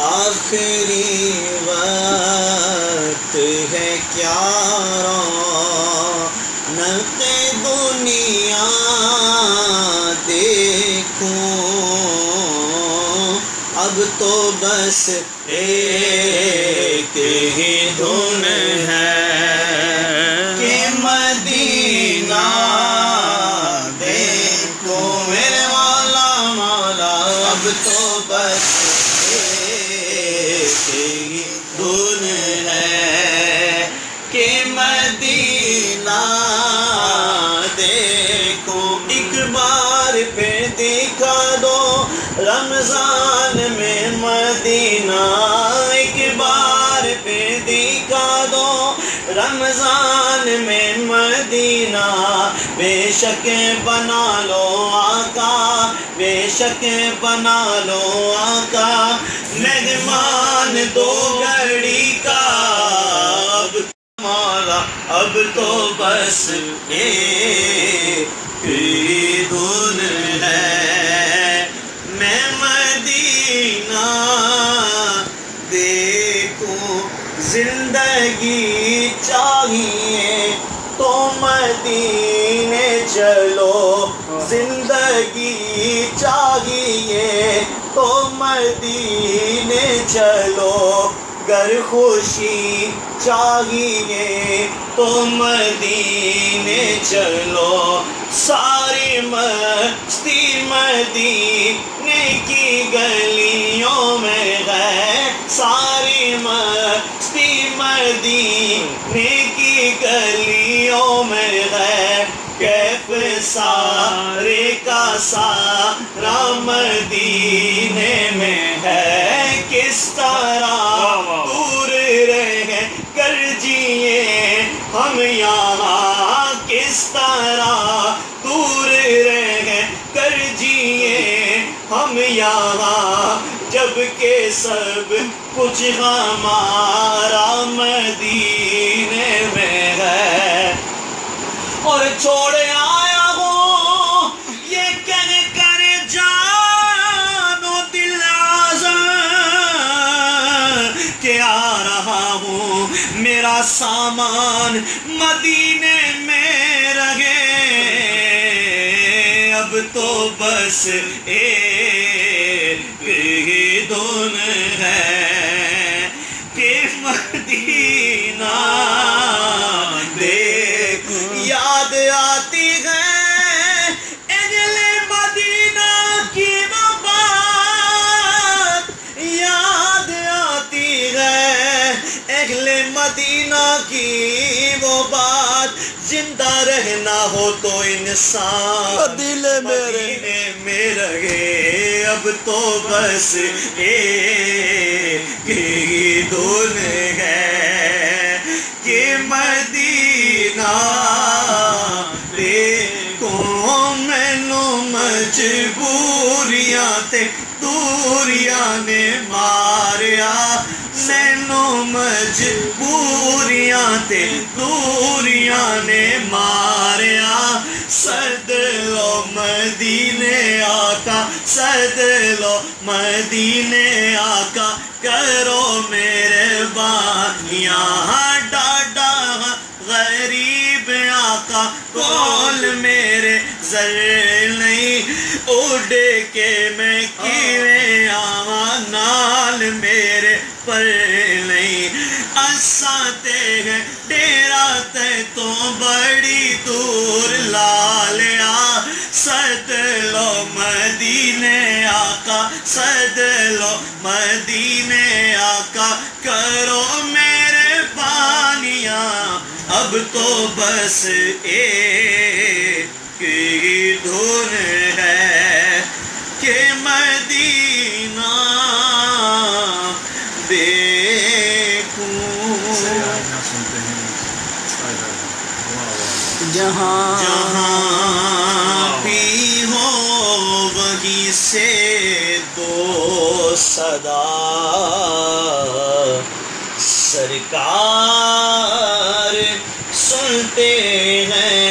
آخری وقت ہے کیا رونق دنیا دیکھوں، اب تو بس ایک ہی دھن ہے کہ مدینہ دیکھوں میرے مولا مولا، اب تو بس ایک ہی دھن ہے کہ مدینہ دیکھوں، ایک بار پھر دکھا دو رمضان میں مدینہ، ایک بار پھر دکھا دو رمضان میں مدینہ، بے شک بنا لو آقا، بے شک بنا لو آقا، مہمان دو گھڑی کا اب مولا، اب تو بس ایک ہی دھن ہے، میں مدینہ دیکھوں، زندگی چاہیے تو مدینے چلو، زندگی چاہیے تو مدینے چلو، گر خوشی چاہیے تو مدینے چلو، ساری مستی مدینے کی گلیوں میں ہے، ساری مستی مدینے کی گلیوں میں ہے، کیف سارے کا سارا مدینے میں ہے، کس طرح دور رہ کر جیے ہم یہاں، کس طرح دور رہ کر جیے ہم یہاں، جب کہ سب کچھ ہمارا مدینے میں ہے، اور چھوڑے آیا ہوں یہ کہہ کر جان و دل آزاد کہ آ رہا ہوں میرا سامان مدینے میں رہے، اب تو بس ایک ہی دھن ہے کہ مدینہ دیکھ، یاد آتی ہے اہل مدینہ کی وہ بات، یاد آتی ہے اہل مدینہ کی وہ بات، زندہ رہنا ہو تو انسان مدینے میں رہے، اب تو بس ایک ہی دھن ہے کہ مدینہ دیکھوں، مینو مجبوریاں تے دوریاں نے ماریا، مینو مجبوریاں تے دوریاں نے ماریا، سد لو مدینے آقا، سد لو مدینے آقا، کرو مہربانیاں، ڈاڈا غریب آقا کول میرے زر نہیں، اڑ کے میں کیویں آواں نال میرے پر نہیں، اساں تے ڈیرا تے تو بڑی دور لا لیا، سد لو مدینے آقا، سد لو مدینے آقا، کرو مہربانیاں، اب تو بس ایک ہی دھن ہے کہ مدینہ دیکھوں، جہاں بھی ہو وہیں سے دو صدا، سرکار سنتے ہیں